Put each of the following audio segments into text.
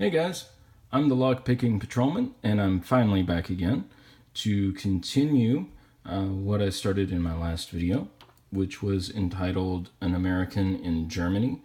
Hey guys, I'm the lockpicking patrolman, and I'm finally back again to continue what I started in my last video, which was entitled An American in Germany,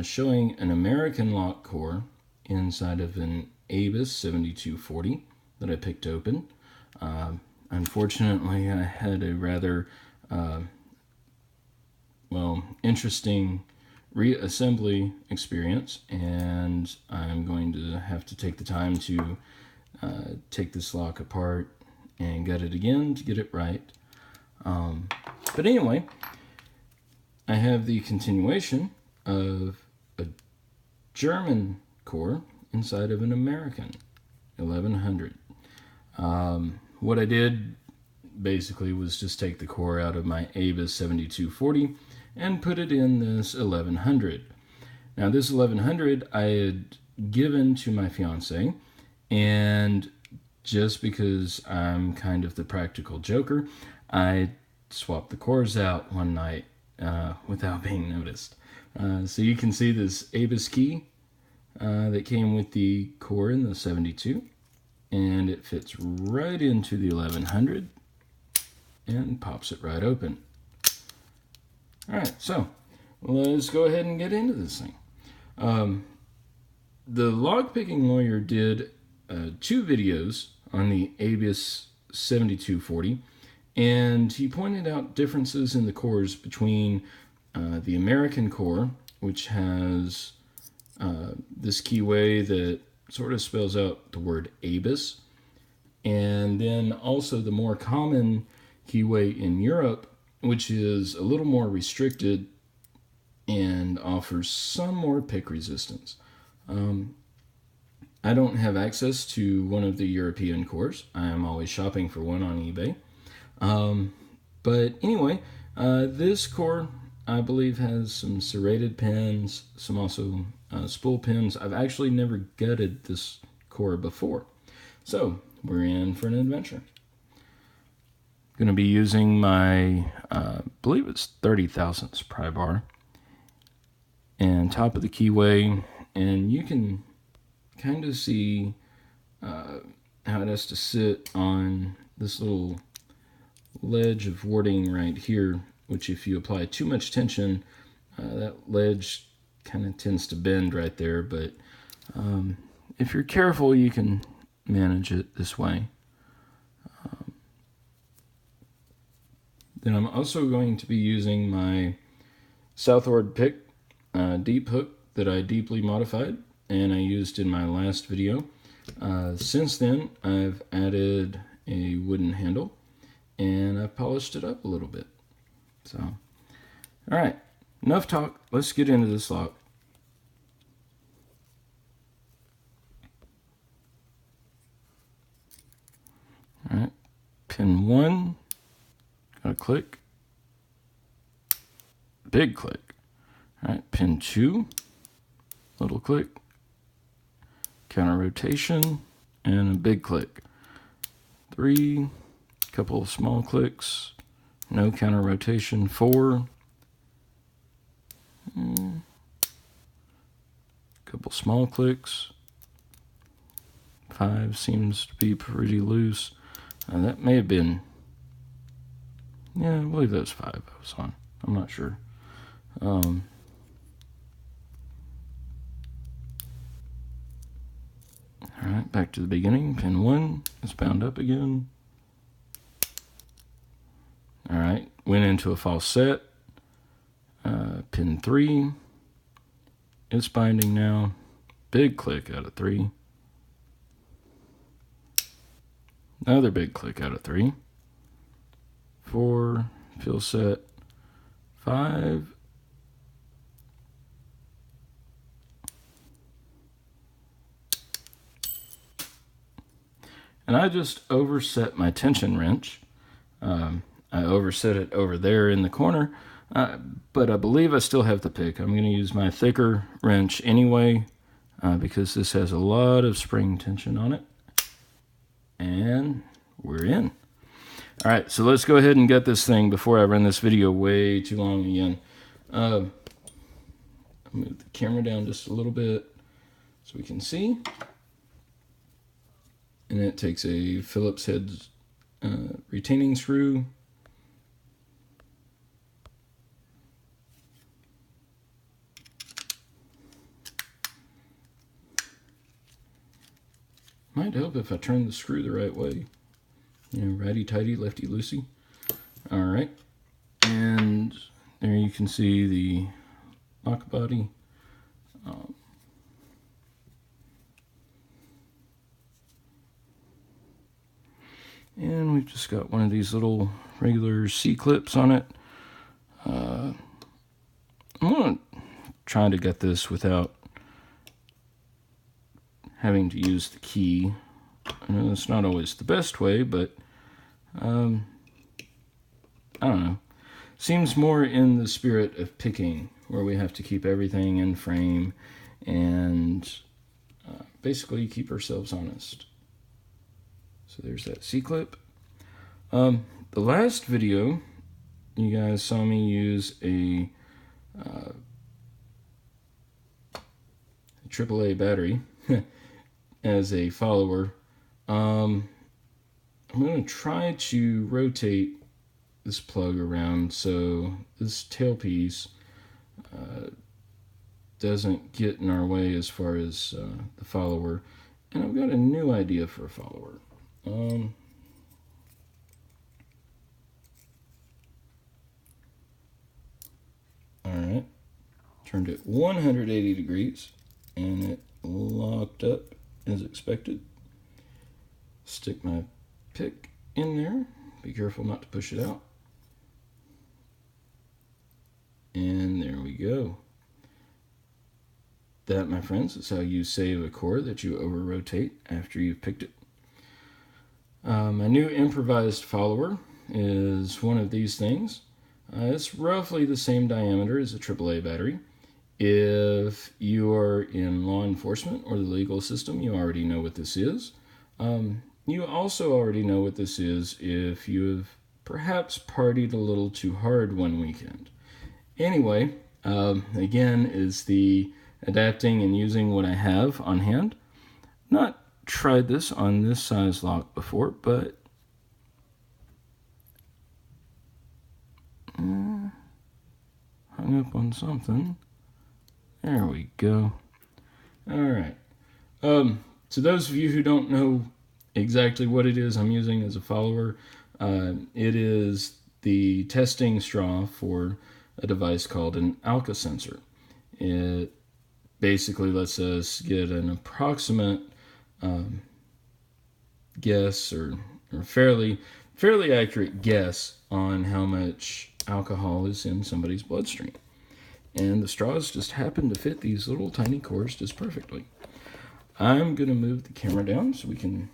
showing an American lock core inside of an ABUS 7240 that I picked open. Unfortunately, I had a rather interesting reassembly experience, and I'm going to have to take the time to take this lock apart and gut it again to get it right. But anyway, I have the continuation of a German core inside of an American 1100. What I did basically was just take the core out of my ABUS 7240 and put it in this 1100. Now this 1100 I had given to my fiance, and just because I'm kind of the practical joker, I swapped the cores out one night without being noticed. So you can see this ABUS key that came with the core in the 72, and it fits right into the 1100 and pops it right open. Alright, so let's go ahead and get into this thing. The lockpicking lawyer did 2 videos on the ABUS 7240, and he pointed out differences in the cores between the American core, which has this keyway that sort of spells out the word ABUS, and then also the more common keyway in Europe, which is a little more restricted and offers some more pick resistance. I don't have access to one of the European cores. I am always shopping for one on eBay. But anyway, this core, I believe, has some serrated pins, some also spool pins. I've actually never gutted this core before. So we're in for an adventure. Going to be using my, I believe it's 30 thousandths pry bar, and top of the keyway, and you can kind of see how it has to sit on this little ledge of warding right here, which if you apply too much tension, that ledge kind of tends to bend right there, but if you're careful, you can manage it this way. Then I'm also going to be using my southward pick deep hook that I deeply modified and I used in my last video. Since then, I've added a wooden handle and I've polished it up a little bit. So, all right, enough talk. Let's get into this lock. All right, pin 1. Got a click, big click. All right, pin 2, little click, counter rotation, and a big click. 3, couple of small clicks, no counter rotation. 4, couple small clicks. 5 seems to be pretty loose. That may have been, yeah, I believe that was 5 I was on. I'm not sure. All right, back to the beginning. Pin 1 is bound up again. All right, went into a false set. Pin 3, it's binding now. Big click out of 3. Another big click out of 3. 4, fill set. 5. And I just overset my tension wrench. I overset it over there in the corner, but I believe I still have the pick. I'm going to use my thicker wrench anyway, because this has a lot of spring tension on it. And we're in. All right, so let's go ahead and get this thing before I run this video way too long again. Move the camera down just a little bit so we can see. And it takes a Phillips head retaining screw. Might help if I turn the screw the right way. You know, righty-tighty, lefty-loosey. All right. And there you can see the lock body. And we've just got one of these little regular C-clips on it. I'm going to try to get this without having to use the key. I know it's not always the best way, but I don't know. Seems more in the spirit of picking, where we have to keep everything in frame and basically keep ourselves honest. So there's that C-clip. The last video, you guys saw me use a AAA battery as a follower. I'm going to try to rotate this plug around so this tailpiece doesn't get in our way as far as the follower. And I've got a new idea for a follower. Alright, turned it 180 degrees and it locked up as expected. Stick my pick in there, be careful not to push it out. And there we go. That, my friends, is how you save a cord that you over-rotate after you've picked it. My new improvised follower is one of these things. It's roughly the same diameter as a AAA battery. If you are in law enforcement or the legal system, you already know what this is. You also already know what this is if you have perhaps partied a little too hard one weekend. Anyway, again, is the adapting and using what I have on hand. Not tried this on this size lock before, but hung up on something. There we go. All right. To those of you who don't know exactly what it is I'm using as a follower, it is the testing straw for a device called an Alka sensor. It basically lets us get an approximate guess or fairly accurate guess on how much alcohol is in somebody's bloodstream. And the straws just happen to fit these little tiny cores just perfectly. I'm going to move the camera down so we can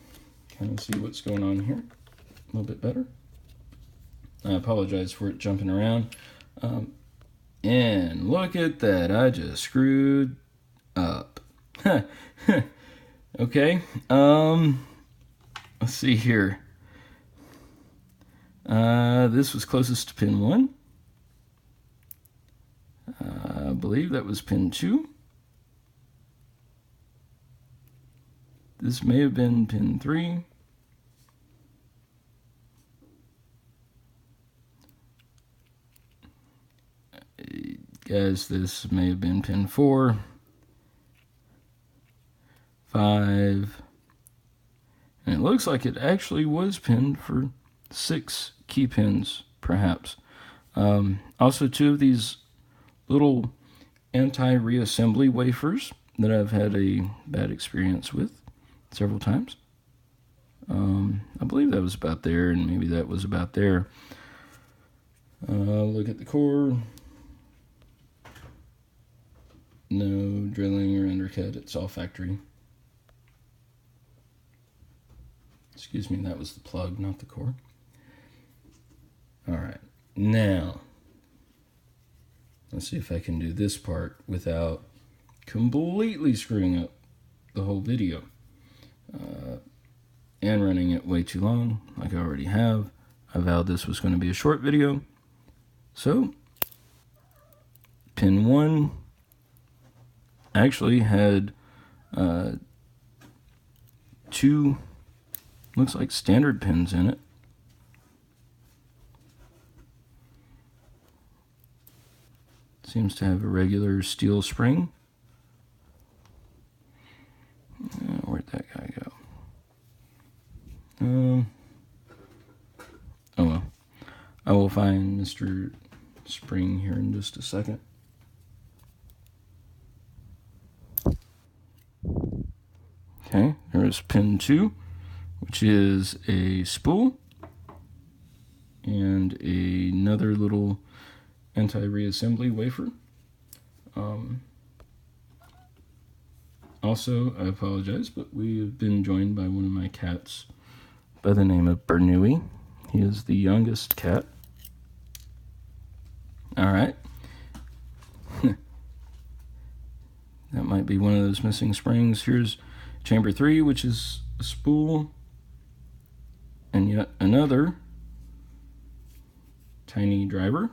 kind of see what's going on here a little bit better. I apologize for it jumping around. And look at that, I just screwed up. Okay, let's see here. This was closest to pin 1. I believe that was pin 2. This may have been pin 3. Guys, this may have been pin 4. 5. And it looks like it actually was pinned for 6 key pins, perhaps. Also, 2 of these little anti-reassembly wafers that I've had a bad experience with several times. I believe that was about there, and maybe that was about there. Look at the core. No drilling or undercut, it's all factory. Excuse me, that was the plug, not the core. All right, now, let's see if I can do this part without completely screwing up the whole video. And running it way too long, like I already have. I vowed this was going to be a short video. So, pin 1 actually had two, looks like standard pins in it. Seems to have a regular steel spring. Where'd that guy go? Oh well. I will find Mr. Spring here in just a second. Okay, there's pin 2, which is a spool and another little anti-reassembly wafer. Also, I apologize, but we have been joined by one of my cats by the name of Bernoulli. He is the youngest cat. Alright. That might be one of those missing springs. Here's chamber 3, which is a spool, and yet another tiny driver.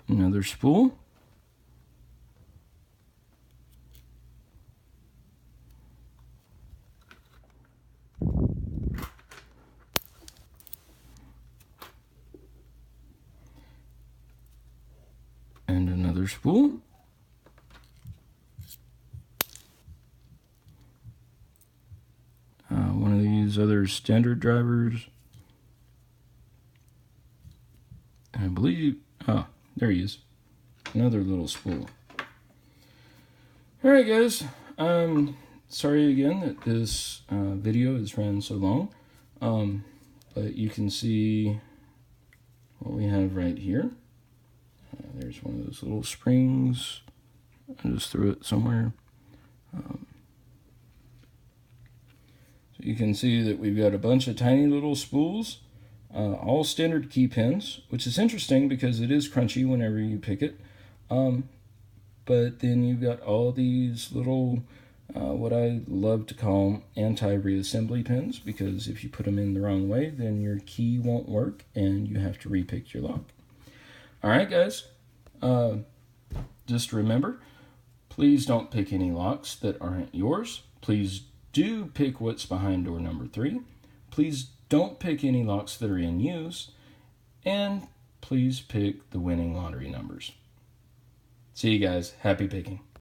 Another spool. And another spool. One of these other standard drivers. And I believe, there he is. Another little spool. Alright guys, sorry again that this video has ran so long. But you can see what we have right here. There's one of those little springs. I just threw it somewhere. So you can see that we've got a bunch of tiny little spools. All standard key pins, which is interesting because it is crunchy whenever you pick it. But then you've got all these little, what I love to call anti-reassembly pins, because if you put them in the wrong way, then your key won't work and you have to repick your lock. Alright guys, just remember, please don't pick any locks that aren't yours. Please do pick what's behind door number 3. Please don't pick any locks that are in use, and please pick the winning lottery numbers. See you guys. Happy picking.